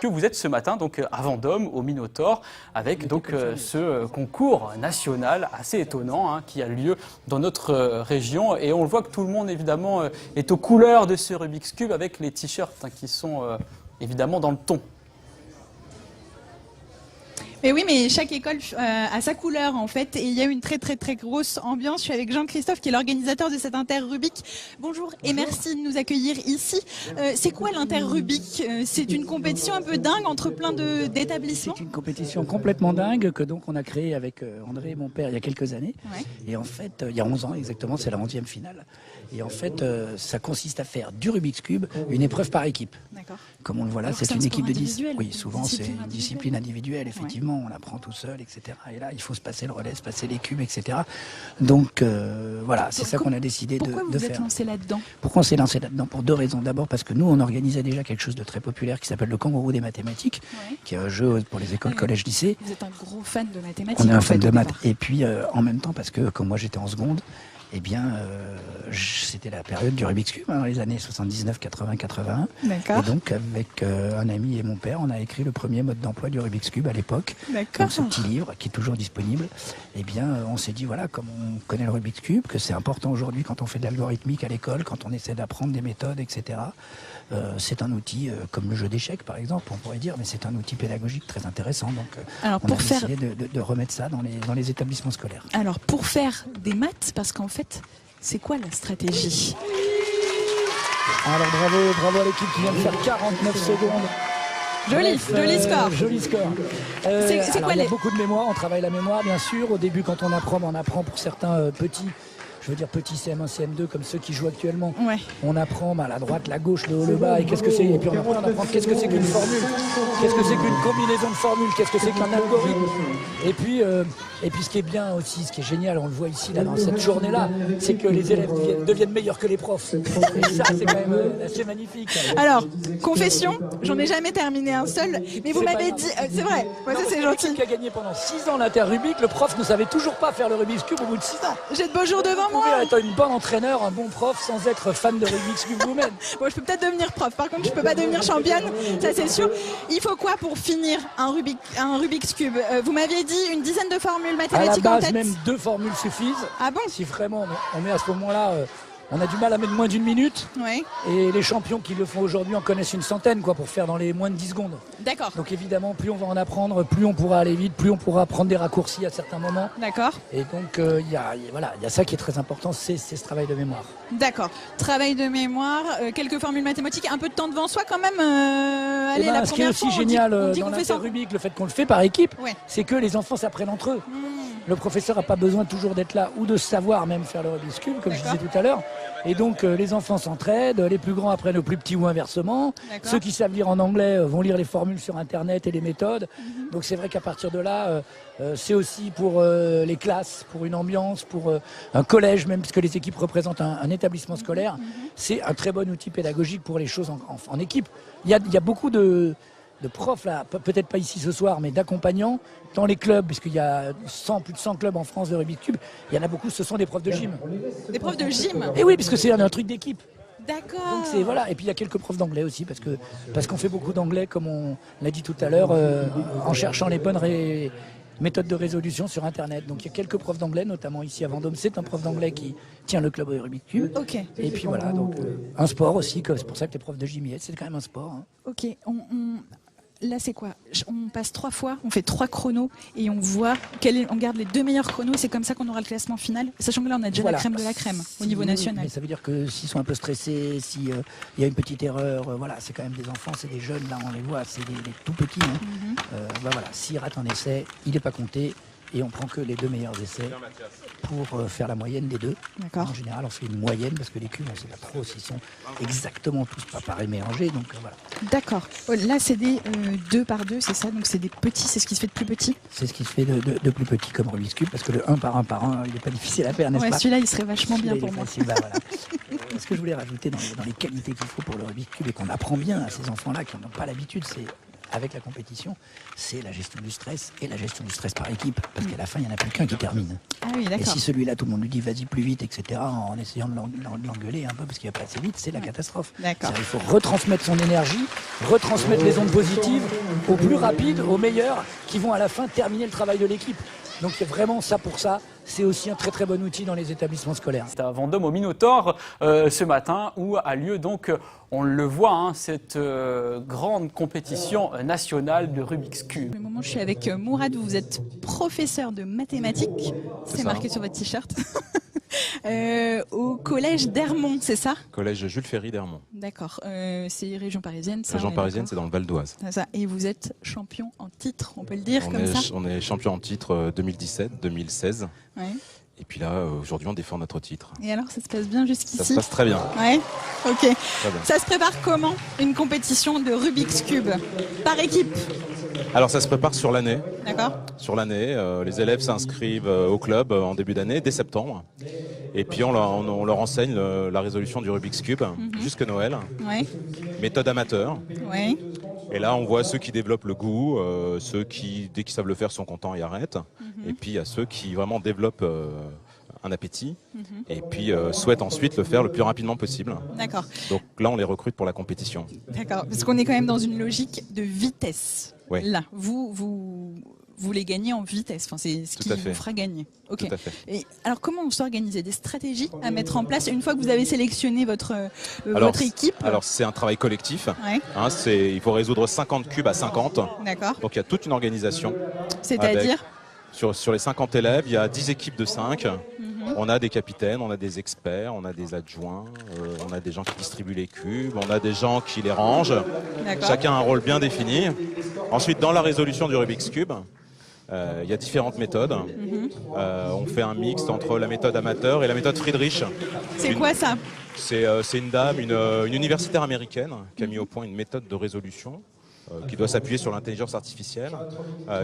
que vous êtes ce matin donc à Vendôme, au Minotaure, avec donc ce concours national assez étonnant hein, qui a lieu dans notre région. Et on le voit que tout le monde évidemment est aux couleurs de ce Rubik's Cube avec les t-shirts hein, qui sont évidemment dans le ton. Mais oui, mais chaque école a sa couleur en fait, et il y a une très grosse ambiance. Je suis avec Jean-Christophe qui est l'organisateur de cet Inter Rubik. Bonjour et merci de nous accueillir ici. C'est quoi l'Inter Rubik? C'est une compétition un peu dingue entre plein d'établissements? C'est une compétition complètement dingue que donc on a créée avec André, mon père, il y a quelques années. Ouais. Et en fait, il y a 11 ans exactement, c'est la 11e finale. Et en fait, ça consiste à faire du Rubik's Cube une épreuve par équipe. D'accord. Comme on le voit là, Alors que c'est c'est une un équipe sport de 10. individuel. Oui, souvent c'est une discipline individuelle, effectivement. Ouais. On apprend tout seul, etc. Et là, il faut se passer le relais, se passer les cubes, etc. Donc voilà, c'est ça qu'on a décidé de faire. Pourquoi vous vous êtes lancé là-dedans? Pourquoi on s'est lancé là-dedans? Pour deux raisons. D'abord parce que nous, on organisait déjà quelque chose de très populaire qui s'appelle le Kangourou des mathématiques, qui est un jeu pour les écoles, collèges, lycées. Vous êtes un gros fan de mathématiques. On est un en fan fait, de au maths. départ. Et puis en même temps, parce que comme moi j'étais en seconde, eh bien, c'était la période du Rubik's Cube, hein, les années 79, 80, 81. D'accord. Et donc, avec un ami et mon père, on a écrit le premier mode d'emploi du Rubik's Cube à l'époque. D'accord. Donc, ce petit livre qui est toujours disponible. Eh bien, on s'est dit, voilà, comme on connaît le Rubik's Cube, que c'est important aujourd'hui quand on fait de l'algorithmique à l'école, quand on essaie d'apprendre des méthodes, etc. C'est un outil, comme le jeu d'échecs par exemple, on pourrait dire, mais c'est un outil pédagogique très intéressant. Donc, Alors, on a décidé de remettre ça dans les établissements scolaires. Alors, pour faire des maths, parce qu'en fait, c'est quoi la stratégie? Alors bravo à l'équipe qui vient de faire 49 secondes. Joli, joli score. Joli score. C'est alors, quoi il y a les... beaucoup de mémoire, on travaille la mémoire bien sûr. Au début quand on apprend pour certains petits, je veux dire petits CM1, CM2 comme ceux qui jouent actuellement. Ouais. On apprend la droite, la gauche, le haut, le bas, et qu'est-ce que c'est. Et puis on apprend qu'est-ce que c'est qu'une formule, qu'est-ce que c'est qu'une combinaison de formules, qu'est-ce que c'est qu'un algorithme. Et puis ce qui est bien aussi, ce qui est génial, on le voit ici là, dans cette journée-là, c'est que les élèves deviennent meilleurs que les profs. Et ça, c'est quand même assez magnifique. Alors, confession, j'en ai jamais terminé un seul, mais vous m'avez dit... c'est vrai, ouais, ça c'est gentil. Qui a gagné pendant 6 ans l'Inter Rubik, le prof ne savait toujours pas faire le Rubik's Cube au bout de 6 ans. J'ai de beaux jours devant Vous pouvez moi. être un bon entraîneur, un bon prof sans être fan de Rubik's Cube vous-même. Bon, je peux peut-être devenir prof, par contre je peux pas devenir championne, ça c'est sûr. Il faut quoi pour finir un Rubik's Cube? Vous m'aviez dit une dizaine de formules À la mathématiques en base, tête. même 2 formules suffisent. Ah bon? Si vraiment on met à ce moment-là, on a du mal à mettre moins d'une minute. Oui. Et les champions qui le font aujourd'hui en connaissent une centaine pour faire dans les moins de 10 secondes. D'accord. Donc évidemment, plus on va en apprendre, plus on pourra aller vite, plus on pourra prendre des raccourcis à certains moments. D'accord. Et donc il y a ça qui est très important, c'est ce travail de mémoire. D'accord. Travail de mémoire, quelques formules mathématiques, un peu de temps devant soi quand même. Allez, Eh ben, la ce qui est première aussi fois, génial on dit dans qu'on fait l'Inter ça. Rubik, le fait qu'on le fait par équipe, Ouais. c'est que les enfants s'apprennent entre eux. Le professeur n'a pas besoin toujours d'être là ou de savoir même faire le Rubik's Cube, comme je disais tout à l'heure. Et donc les enfants s'entraident, les plus grands apprennent aux plus petits ou inversement. D'accord. Ceux qui savent lire en anglais vont lire les formules sur Internet et les méthodes. Donc c'est vrai qu'à partir de là, c'est aussi pour les classes, pour une ambiance, pour un collège même, puisque les équipes représentent un établissement scolaire. C'est un très bon outil pédagogique pour les choses en équipe. Il y a beaucoup de profs, là, peut-être pas ici ce soir, mais d'accompagnants dans les clubs, puisqu'il y a plus de 100 clubs en France de Rubik's Cube. Il y en a beaucoup, ce sont des profs de gym. Des profs de gym. Et oui, puisque c'est un truc d'équipe. D'accord. Donc c'est voilà. Et puis il y a quelques profs d'anglais aussi, parce qu'on fait beaucoup d'anglais, comme on l'a dit tout à l'heure, en cherchant les bonnes méthodes de résolution sur Internet. Donc il y a quelques profs d'anglais, notamment ici à Vendôme. C'est un prof d'anglais qui tient le club Rubik's Cube. Ok. Et puis voilà, donc un sport aussi, c'est pour ça que les profs de gym y aident. C'est quand même un sport. Hein. Ok. Là, c'est quoi? On passe 3 fois, on fait 3 chronos et on voit on garde les 2 meilleurs chronos. C'est comme ça qu'on aura le classement final. Sachant que là, on a déjà Voilà. la crème de la crème au niveau Oui, national. Mais ça veut dire que s'ils sont un peu stressés, s'il y a une petite erreur, voilà, c'est quand même des enfants, c'est des jeunes, là on les voit, c'est des tout petits. Hein. Voilà, s'ils ratent un essai, il n'est pas compté et on prend que les 2 meilleurs essais pour faire la moyenne des 2. D'accord. En général, on fait une moyenne parce que les cubes, on ne sait pas trop s'ils sont exactement tous pas pareils mélangés. Donc voilà. D'accord. Là, c'est des 2 par 2, c'est ça? Donc c'est des petits, c'est ce qui se fait de plus petit? C'est ce qui se fait de plus petit comme Rubik's Cube, parce que le 1 par 1 par 1, il n'est pas difficile à faire, n'est-ce Ouais, pas? celui-là, il serait vachement bien Celui-là, pour il est moi. facile, bah, voilà. Ce que je voulais rajouter dans les qualités qu'il faut pour le Rubik's Cube et qu'on apprend bien à ces enfants-là qui n'en ont pas l'habitude, c'est avec la compétition, c'est la gestion du stress et la gestion du stress par équipe. Parce qu'à la fin, il n'y en a plus qu'un qui termine. Ah oui, Et d'accord. si celui-là, tout le monde lui dit vas-y plus vite, etc., en essayant de l'engueuler un peu parce qu'il va pas assez vite, c'est la catastrophe. D'accord. Il faut retransmettre son énergie, retransmettre les ondes positives au plus rapide, au meilleur, qui vont à la fin terminer le travail de l'équipe. Donc c'est vraiment ça pour ça, c'est aussi un très très bon outil dans les établissements scolaires. C'est à Vendôme au Minotaure ce matin où a lieu donc, on le voit, hein, cette grande compétition nationale de Rubik's Cube. Le moment, je suis avec Mourad, vous êtes professeur de mathématiques, c'est marqué sur votre t-shirt, au collège d'Hermont, c'est ça? Collège Jules Ferry d'Hermont. D'accord, c'est région parisienne, ça? Région on est parisienne, d'accord. c'est dans le Val d'Oise. C'est ça. Et vous êtes champion en titre, on peut le dire comme ça? On est champion en titre 2017, 2016. Ouais. Et puis là, aujourd'hui, on défend notre titre. Et alors, ça se passe bien jusqu'ici? Ça se passe très bien. Ouais, ok. Très bien. Ça se prépare comment, une compétition de Rubik's Cube? Par équipe? Alors, ça se prépare sur l'année. D'accord. Sur l'année, les élèves s'inscrivent au club en début d'année, dès septembre. Et puis, on leur enseigne la résolution du Rubik's Cube jusqu'à Noël. Ouais, Méthode amateur. ouais, Et là, on voit ceux qui développent le goût, ceux qui, dès qu'ils savent le faire, sont contents et arrêtent. Et puis, il y a ceux qui vraiment développent un appétit et puis souhaitent ensuite le faire le plus rapidement possible. d'accord. Donc là, on les recrute pour la compétition. D'accord, parce qu'on est quand même dans une logique de vitesse. Ouais. Là, vous les gagnez en vitesse, enfin, c'est ce Tout qui à fait. vous fera gagner. Ok. Tout à fait. Et alors, comment on s'organise? Des stratégies à mettre en place une fois que vous avez sélectionné votre équipe? Alors, c'est un travail collectif. Ouais, Hein, il faut résoudre 50 cubes à 50. d'accord. Donc, il y a toute une organisation. C'est-à-dire? Sur les 50 élèves, il y a 10 équipes de 5. On a des capitaines, on a des experts, on a des adjoints, on a des gens qui distribuent les cubes, on a des gens qui les rangent. D'accord. Chacun a un rôle bien défini. Ensuite, dans la résolution du Rubik's Cube, il y a différentes méthodes. On fait un mixte entre la méthode amateur et la méthode Friedrich. C'est quoi ça? C'est une dame, une universitaire américaine qui a mis au point une méthode de résolution qui doit s'appuyer sur l'intelligence artificielle,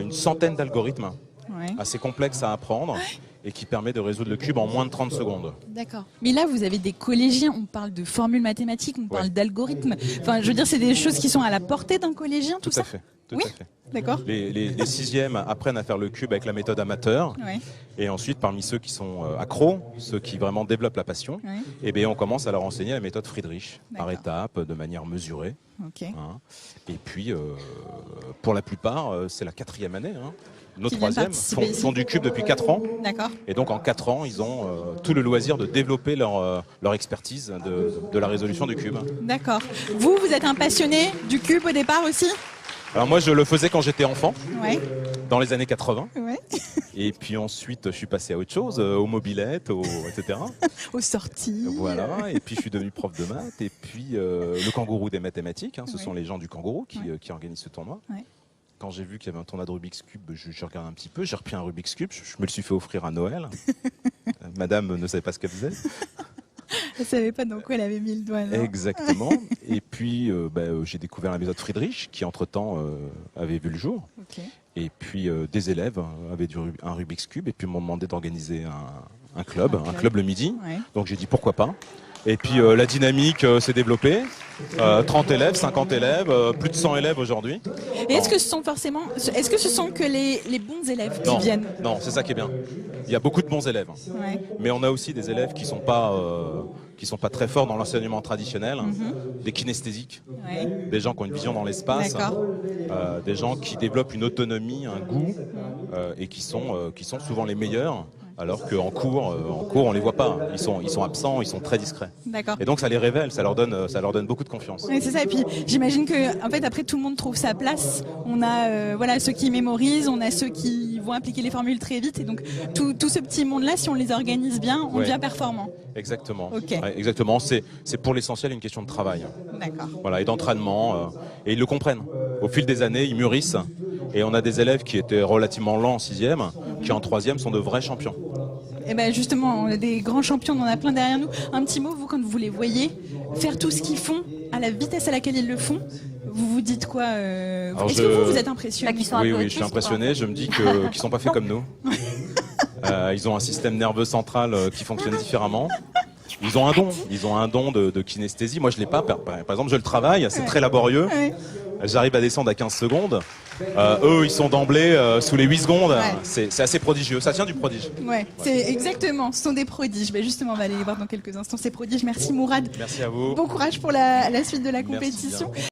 une centaine d'algorithmes Ouais. assez complexes à apprendre et qui permet de résoudre le cube en moins de 30 secondes. D'accord. Mais là, vous avez des collégiens, on parle de formules mathématiques, on parle Ouais. d'algorithmes. Enfin, je veux dire, c'est des choses qui sont à la portée d'un collégien, tout Tout ça? à fait. Tout Oui. à fait. D'accord. Les sixièmes apprennent à faire le cube avec la méthode amateur. Ouais. Et ensuite, parmi ceux qui sont accros, ceux qui vraiment développent la passion, Ouais. eh bien, on commence à leur enseigner la méthode Friedrich, par D'accord. étapes, de manière mesurée. Ok. Hein. Et puis, pour la plupart, c'est la 4e année. Hein. Nos Qui viennent 3e participer ici. font du cube depuis 4 ans. D'accord. Et donc, en 4 ans, ils ont tout le loisir de développer leur expertise de la résolution du cube. D'accord. Vous êtes un passionné du cube au départ aussi? Alors moi, je le faisais quand j'étais enfant, Ouais. dans les années 80. Ouais. Et puis ensuite, je suis passé à autre chose, aux mobilettes, etc. Aux sorties. Voilà, et puis je suis devenu prof de maths, et puis le kangourou des mathématiques, hein, ce Ouais. sont les gens du kangourou qui Ouais. organisent ce tournoi. Ouais. Quand j'ai vu qu'il y avait un tournoi de Rubik's Cube, je regardais un petit peu, j'ai repris un Rubik's Cube, je me le suis fait offrir à Noël. Madame ne savait pas ce qu'elle faisait. Je ne savais pas dans quoi elle avait mis le doigt. non. Exactement. Et puis j'ai découvert la méthode Friedrich, qui entre-temps avait vu le jour. Ok. Et puis des élèves avaient un Rubik's Cube, et puis m'ont demandé d'organiser un club le midi. Ouais. Donc j'ai dit pourquoi pas. Et puis la dynamique s'est développée. 30 élèves, 50 élèves, plus de 100 élèves aujourd'hui. Et est-ce que ce sont que les bons élèves qui Non, viennent? non, c'est ça qui est bien. Il y a beaucoup de bons élèves, Ouais. mais on a aussi des élèves qui sont pas très forts dans l'enseignement traditionnel, des kinesthésiques, Ouais. des gens qui ont une vision dans l'espace, D'accord. des gens qui développent une autonomie, un goût, et qui sont souvent les meilleurs. Alors qu'en cours, on les voit pas. Ils sont absents, ils sont très discrets. D'accord. Et donc ça les révèle, ça leur donne beaucoup de confiance. Ouais, c'est ça. Et puis j'imagine que en fait après tout le monde trouve sa place. On a voilà ceux qui mémorisent, on a ceux qui vont appliquer les formules très vite. Et donc tout ce petit monde-là, si on les organise bien, on Ouais. devient performant. Exactement. Ok. Ouais, exactement. C'est pour l'essentiel une question de travail. D'accord. Voilà, et d'entraînement. Et ils le comprennent. Au fil des années, ils mûrissent. Et on a des élèves qui étaient relativement lents en 6e, qui en 3e sont de vrais champions. Et ben justement, on a des grands champions, on en a plein derrière nous. Un petit mot, vous, quand vous les voyez faire tout ce qu'ils font à la vitesse à laquelle ils le font, vous vous dites quoi Est-ce que vous êtes impressionné? Bah, qu'ils sont un Oui, peu oui, je suis autistes, impressionné. quoi. Je me dis qu'ils sont pas faits comme nous. Ils ont un système nerveux central qui fonctionne différemment. Ils ont un don de kinesthésie. Moi, je l'ai pas. Par exemple, je le travaille, c'est très laborieux. Ouais. j'arrive à descendre à 15 secondes. Eux, ils sont d'emblée sous les 8 secondes. Ouais. C'est assez prodigieux. Ça tient du prodige. Ouais, c'est exactement, ce sont des prodiges. Ben justement, on va aller les voir dans quelques instants, ces prodiges. Merci Mourad. Merci à vous. Bon courage pour la suite de la Merci compétition. bien.